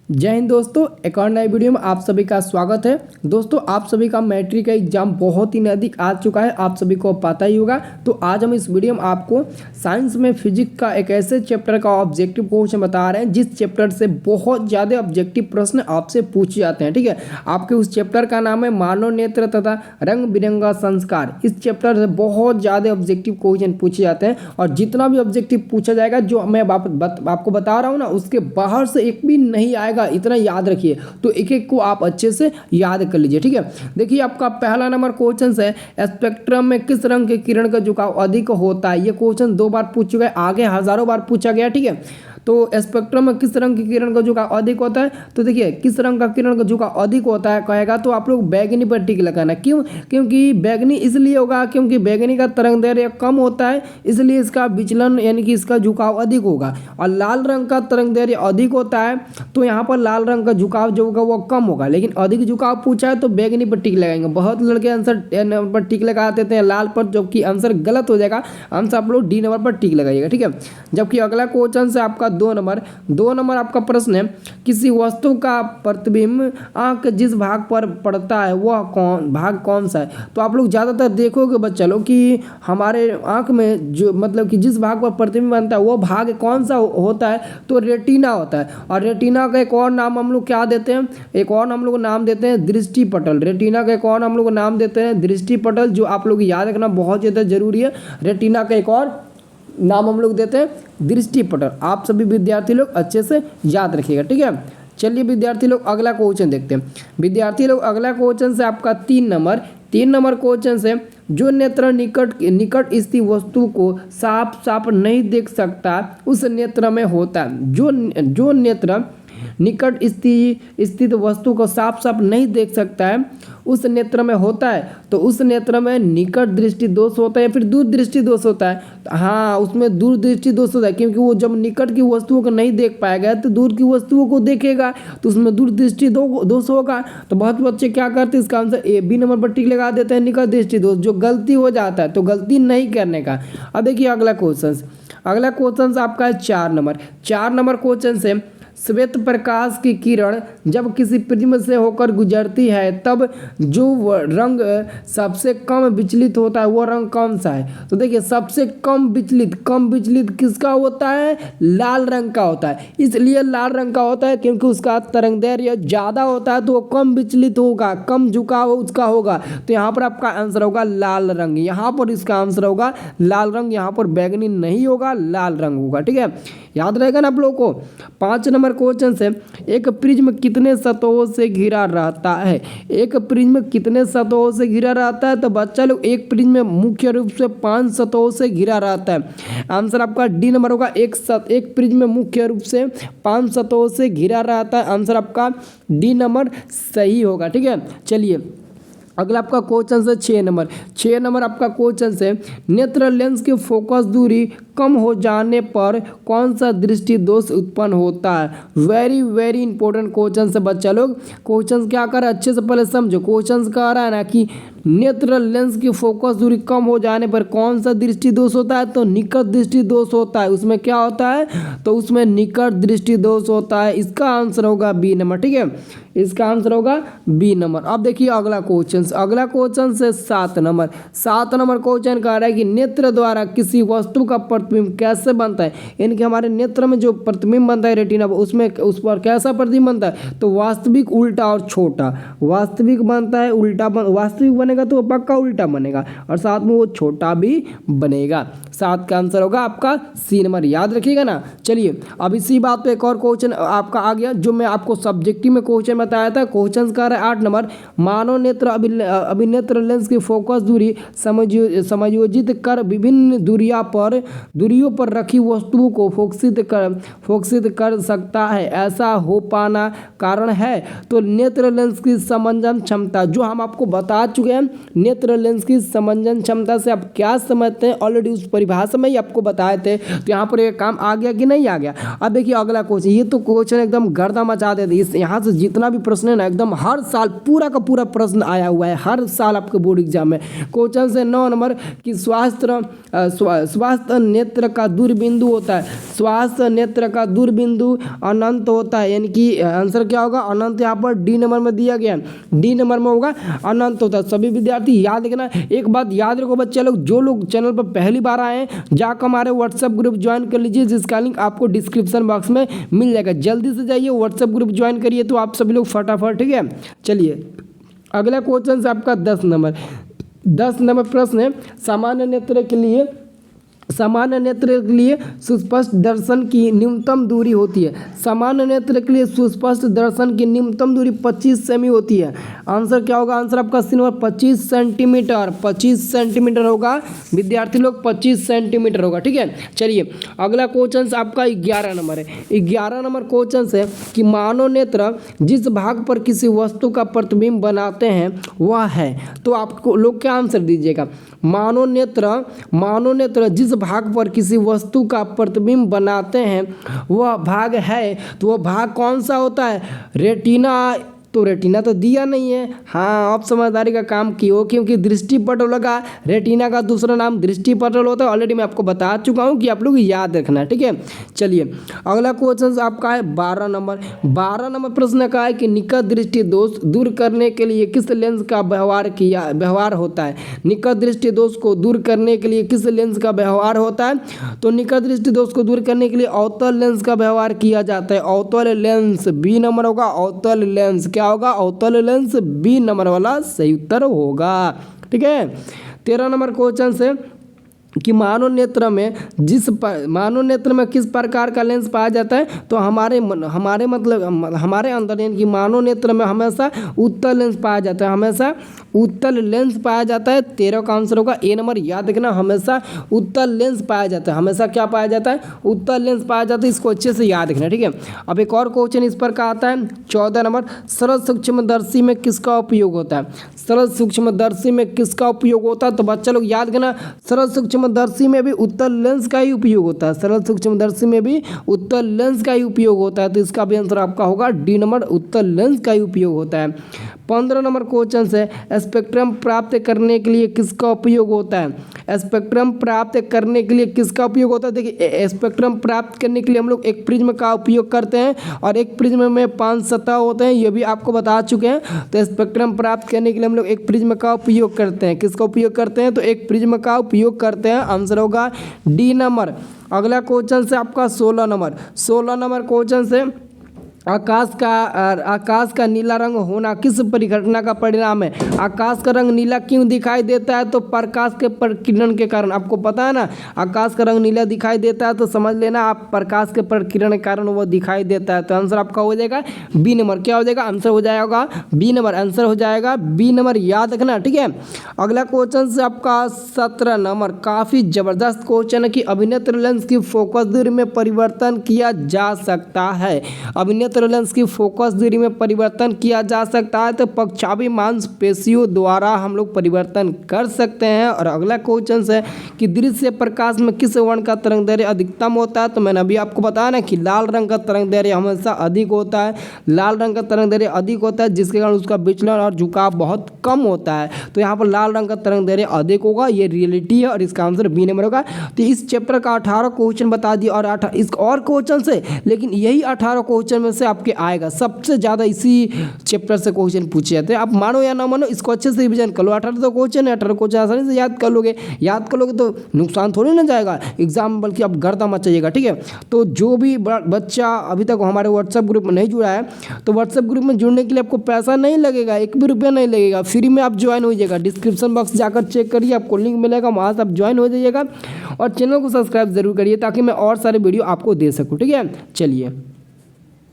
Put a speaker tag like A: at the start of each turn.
A: जय हिंद दोस्तों, एक और नए वीडियो में आप सभी का स्वागत है। दोस्तों, आप सभी का मैट्रिक का एग्जाम बहुत ही नज़दीक आ चुका है, आप सभी को पता ही होगा। तो आज हम इस वीडियो में आपको साइंस में फिजिक्स का एक ऐसे चैप्टर का ऑब्जेक्टिव क्वेश्चन बता रहे हैं जिस चैप्टर से बहुत ज़्यादा ऑब्जेक्टिव प्रश्न आपसे पूछे जाते हैं। ठीक है, आपके उस चैप्टर का नाम है मानव नेत्र तथा रंग बिरंगा संस्कार। इस चैप्टर से बहुत ज़्यादा ऑब्जेक्टिव क्वेश्चन पूछे जाते हैं और जितना भी ऑब्जेक्टिव पूछा जाएगा जो मैं आपको बता रहा हूँ ना, उसके बाहर से एक भी नहीं आएगा, इतना याद रखिए। तो एक एक को आप अच्छे से याद कर लीजिए। ठीक है, देखिए आपका पहला नंबर क्वेश्चन है, स्पेक्ट्रम में किस रंग के किरण का झुकाव अधिक होता है। ये क्वेश्चन 2 बार पूछ चुका है, आगे हजारों बार पूछा गया। ठीक है, तो स्पेक्ट्रम में किस रंग की किरण का झुकाव अधिक होता है, तो देखिए किस रंग का किरण का झुकाव अधिक होता है कहेगा तो आप लोग बैगनी पर टिक लगाना। क्यों? क्योंकि बैगनी इसलिए होगा क्योंकि बैगनी का तरंगदैर्घ्य कम होता है, इसलिए इसका विचलन यानी कि इसका झुकाव अधिक होगा। और लाल रंग का तरंगदैर्घ्य अधिक होता है तो यहाँ पर लाल रंग का झुकाव जो होगा वो कम होगा, लेकिन अधिक झुकाव पूछा है तो बैगनी पर टिक लगाएंगे। बहुत लड़के आंसर पर टिक लगा देते हैं लाल पर, जबकि आंसर गलत हो जाएगा। आंसर आप लोग डी नंबर पर टिक लगाइएगा। ठीक है, जबकि अगला क्वेश्चन से आपका 2 नंबर आपका प्रश्न है, किसी वस्तु का प्रतिबिंब आंख जिस भाग पर पड़ता है वह भाग कौन सा है। तो आप लोग ज़्यादातर देखोगे बच्चा लोग कि हमारे आंख में जो मतलब कि जिस भाग पर प्रतिबिंब बनता है वो भाग कौन सा होता है, तो रेटिना होता है। और रेटिना का एक और नाम हम लोग क्या देते हैं, एक और हम लोग नाम देते हैं दृष्टिपटल। रेटिना का एक और हम लोग नाम देते हैं दृष्टिपटल, जो आप लोग याद रखना बहुत ज़्यादा जरूरी है। रेटिना का एक और नाम हम लोग देते हैं दृष्टिपटल। आप सभी विद्यार्थी लोग अच्छे से याद रखिएगा। ठीक है, चलिए विद्यार्थी लोग अगला क्वेश्चन देखते हैं। विद्यार्थी लोग अगला क्वेश्चन से आपका 3 नंबर क्वेश्चन से, जो नेत्र निकट स्थित वस्तु को साफ नहीं देख सकता उस नेत्र में होता है। जो नेत्र निकट स्थित वस्तु को साफ नहीं देख सकता है उस नेत्र में होता है, तो उस नेत्र में निकट दृष्टि दोष होता है या फिर दूर दृष्टि दोष होता है। हाँ, उसमें दूर दृष्टि दोष होता है, क्योंकि वो जब निकट की वस्तुओं को नहीं देख पाएगा तो दूर की वस्तुओं को देखेगा, तो उसमें दूर दृष्टि दोष होगा। तो बहुत बच्चे क्या करते हैं, इसका आंसर ए बी नंबर पर टिक लगा देते हैं, निकट दृष्टि दोष, जो गलती हो जाता है। तो गलती नहीं करने का। अब देखिए अगला क्वेश्चन आपका है 4 नंबर क्वेश्चन से, श्वेत प्रकाश की किरण जब किसी प्रिज्म से होकर गुजरती है तब जो रंग सबसे कम विचलित होता है वो रंग कौन सा है। तो देखिए सबसे कम विचलित किसका होता है, लाल रंग का होता है। इसलिए लाल रंग का होता है क्योंकि उसका तरंगदैर्घ्य ज़्यादा होता है तो वो कम विचलित होगा, कम झुकाव उसका होगा। तो यहाँ पर आपका आंसर होगा लाल रंग। यहाँ पर इसका आंसर होगा लाल रंग, यहाँ पर बैगनी नहीं होगा, लाल रंग होगा। ठीक है, याद रहेगा ना आप लोगों को। 5 नंबर क्वेश्चन से, एक प्रिज्म कितने सतहों से घिरा रहता है। एक प्रिज्म कितने सतहों से घिरा रहता है, तो बच्चा लोग एक प्रिज्म मुख्य रूप से 5 सतहों से घिरा रहता है। आंसर आपका डी नंबर होगा। एक प्रिज्म मुख्य रूप से 5 सतहों से घिरा रहता है। आंसर आपका डी नंबर सही होगा। ठीक है, चलिए अगला आपका क्वेश्चन है 6 नंबर आपका क्वेश्चन है, नेत्र लेंस की फोकस दूरी कम हो जाने पर कौन सा दृष्टि दोष उत्पन्न होता है। वेरी इंपॉर्टेंट क्वेश्चन है बच्चा लोग। क्वेश्चन क्या कर रहा है अच्छे से पहले समझो। क्वेश्चन कह रहा है ना कि नेत्र लेंस की फोकस दूरी कम हो जाने पर कौन सा दृष्टि दोष होता है, तो निकट दृष्टि दोष होता है। उसमें क्या होता है, तो उसमें निकट दृष्टि दोष होता है। इसका आंसर होगा बी नंबर। ठीक है, इसका आंसर होगा बी नंबर। अब देखिए अगला क्वेश्चन से 7 नंबर क्वेश्चन कह रहा है कि नेत्र द्वारा किसी वस्तु का प्रतिबिंब कैसे बनता है। यानी कि हमारे नेत्र में जो प्रतिबिंब बनता है रेटिना उसमें उस पर कैसा प्रतिबिंब बनता है, तो वास्तविक, उल्टा और छोटा। वास्तविक बनता है, उल्टा वास्तविक बनेगा तो वो पक्का उल्टा बनेगा और साथ में वो छोटा भी बनेगा। 7 का आंसर होगा आपका सी नंबर, याद रखिएगा ना। चलिए अब इसी बात पे एक और क्वेश्चन आपका आ गया जो मैं आपको सब्जेक्टिव में क्वेश्चन बताया था। क्वेश्चन का रहा है 8 नंबर, मानव नेत्र अभिनेत्र लेंस की फोकस दूरी समायोजित कर विभिन्न दूरियों पर रखी वस्तुओं को फोकसित कर सकता है। ऐसा हो पाना कारण है, तो नेत्र लेंस की समंजन क्षमता, जो हम आपको बता चुके हैं। नेत्र लेंस की समंजन क्षमता से आप क्या समझते हैं, ऑलरेडी उस परिभाषा में ही आपको बताए थे। तो यहाँ पर एक काम आ गया कि नहीं आ गया। अब देखिए अगला क्वेश्चन, ये तो क्वेश्चन एकदम गर्दा मचा देते। इस यहाँ से जितना भी प्रश्न है ना एकदम हर साल पूरा का पूरा प्रश्न आया हुआ है, हर साल आपके बोर्ड एग्जाम में। क्वेश्चन से 9 नंबर कि स्वास्थ्य नेत्र का दूरबिंदु होता है, स्वास्थ्य नेत्र का दूरबिंदु अनंत होता है, यानी कि आंसर क्या होगा अनंत। यहाँ पर डी नंबर में दिया गया, डी नंबर में होगा अनंत होता है। सभी विद्यार्थी याद रखना, एक बात याद रखो बच्चे लोग, जो लोग चैनल पर पहली बार आए हैं जाकर हमारे व्हाट्सएप ग्रुप ज्वाइन कर लीजिए, जिसका लिंक आपको डिस्क्रिप्शन बॉक्स में मिल जाएगा। जल्दी से जाइए व्हाट्सएप ग्रुप ज्वाइन करिए तो आप सभी लोग फटाफट, ठीक है। चलिए अगला क्वेश्चन से आपका 10 नंबर प्रश्न है, सामान्य नेत्र के लिए सुस्पष्ट दर्शन की न्यूनतम दूरी होती है। सामान्य नेत्र के लिए सुस्पष्ट दर्शन की न्यूनतम दूरी 25 सेमी होती है। आंसर क्या होगा, आंसर आपका सी नंबर 25 सेंटीमीटर, 25 सेंटीमीटर होगा विद्यार्थी लोग, 25 सेंटीमीटर होगा, ठीक है। चलिए अगला क्वेश्चन आपका 11 नंबर है। 11 नंबर क्वेश्चन है कि मानव नेत्र जिस भाग पर किसी वस्तु का प्रतिबिंब बनाते हैं वह है, तो आपको लोग क्या आंसर दीजिएगा। मानव नेत्र जिस भाग पर किसी वस्तु का प्रतिबिंब बनाते हैं वह भाग है, तो वह भाग कौन सा होता है। रेटिना, तो रेटिना तो दिया नहीं है। हाँ आप समझदारी का काम किए, क्योंकि दृष्टिपटल लगा, रेटिना का दूसरा नाम दृष्टिपटल होता है। ऑलरेडी मैं आपको बता चुका हूँ कि आप लोग याद रखना, ठीक है। चलिए अगला क्वेश्चन आपका है 12 नंबर प्रश्न का है कि निकट दृष्टि दोष दूर करने के लिए किस लेंस का व्यवहार होता है। निकट दृष्टि दोष को दूर करने के लिए किस लेंस का व्यवहार होता है, तो निकट दृष्टि दोष को दूर करने के लिए अवतल लेंस का व्यवहार किया जाता है। अवतल लेंस, बी नंबर होगा अवतल लेंस, क्या होगा अवतल लेंस, बी नंबर वाला सही उत्तर होगा, ठीक है। 13 नंबर क्वेश्चन से कि मानव नेत्र में किस प्रकार का लेंस पाया जाता है, तो हमारे अंदर यानी कि मानव नेत्र में हमेशा उत्तल लेंस पाया जाता है, हमेशा उत्तल लेंस पाया जाता है। 13 का आंसर होगा ए नंबर, याद रखना हमेशा उत्तल लेंस पाया जाता है, हमेशा क्या पाया जाता है उत्तल लेंस पाया जाता है, इसको अच्छे से याद रखना, ठीक है। अब एक और क्वेश्चन इस पर का आता है 14 नंबर, सरल सूक्ष्मदर्शी में किसका उपयोग होता है। सरल सूक्ष्मदर्शी में किसका उपयोग होता है, तो बच्चा लोग याद रखना सरल सूक्ष्मदर्शी में भी उत्तल लेंस का ही उपयोग होता है, सरल सूक्ष्मदर्शी में भी उत्तल लेंस का ही उपयोग होता है, तो इसका भी आंसर आपका होगा डी नंबर, उत्तल लेंस का ही उपयोग होता है। 15 नंबर क्वेश्चन से स्पेक्ट्रम प्राप्त करने के लिए किसका उपयोग होता है। स्पेक्ट्रम प्राप्त करने के लिए किसका उपयोग होता है, देखिए स्पेक्ट्रम प्राप्त करने के लिए हम लोग एक प्रिज्म का उपयोग करते हैं और एक प्रिज्म में 5 सतह होते हैं, ये भी आपको बता चुके हैं। तो स्पेक्ट्रम प्राप्त करने के लिए हम लोग एक प्रिज्म का उपयोग करते हैं, किसका उपयोग करते हैं, तो एक प्रिज्म का उपयोग करते हैं, आंसर होगा डी नंबर। अगला क्वेश्चन से आपका 16 नंबर क्वेश्चन से आकाश का नीला रंग होना किस परिघटना का परिणाम है। आकाश का रंग नीला क्यों दिखाई देता है, तो प्रकाश के प्रकिरण के कारण। आपको पता है ना आकाश का रंग नीला दिखाई देता है, तो समझ लेना आप प्रकाश के प्रकिरण के कारण वो दिखाई देता है, तो आंसर आपका हो जाएगा बी नंबर। क्या हो जाएगा, आंसर हो जाएगा बी नंबर, आंसर हो जाएगा बी नंबर, याद रखना, ठीक है। अगला क्वेश्चन से आपका 17 नंबर, काफ़ी जबरदस्त क्वेश्चन है कि अभिनेत्र लेंस की फोकस दूरी में परिवर्तन किया जा सकता है। अभिनेत्र लेंस की फोकस दूरी में परिवर्तन किया जा सकता है, तो पक्षाभी मांसपेशियों द्वारा हम लोग परिवर्तन कर सकते हैं। और अगला क्वेश्चन है कि दृश्य प्रकाश में किस वर्ण का तरंग दैर्घ्य अधिकतम होता है, तो मैंने अभी आपको बताया ना कि लाल रंग का तरंग दैर्घ्य हमेशा अधिक होता है, लाल रंग का तरंग दैर्घ्य अधिक होता है, जिसके कारण उसका विचलन और झुकाव बहुत कम होता है, तो यहाँ पर लाल रंग का तरंग दैर्घ्य अधिक होगा, ये रियलिटी है और इसका आंसर बी नंबर होगा। तो इस चैप्टर का 18 क्वेश्चन बता दिया और इस और क्वेश्चन से, लेकिन यही 18 क्वेश्चन में से आपके आएगा सबसे ज़्यादा इसी चैप्टर से क्वेश्चन पूछे जाते हैं। आप मानो या ना मानो इसको अच्छे से रिवीजन कर लो, 18 तो क्वेश्चन है, 18 क्वेश्चन आसानी से याद कर लोगे तो नुकसान थोड़ी ना जाएगा एग्जाम, बल्कि आप गर्दा मचाइएगा, ठीक है। तो जो भी बच्चा अभी तक हमारे व्हाट्सएप ग्रुप में नहीं जुड़ा है, तो व्हाट्सएप ग्रुप में जुड़ने के लिए आपको पैसा नहीं लगेगा, 1 भी रुपया नहीं लगेगा, फ्री में आप ज्वाइन हो जाइएगा। डिस्क्रिप्शन बॉक्स जाकर चेक करिए, आपको लिंक मिलेगा, वहाँ से आप ज्वाइन हो जाइएगा और चैनल को सब्सक्राइब जरूर करिए ताकि मैं और सारे वीडियो आपको दे सकूँ, ठीक है। चलिए।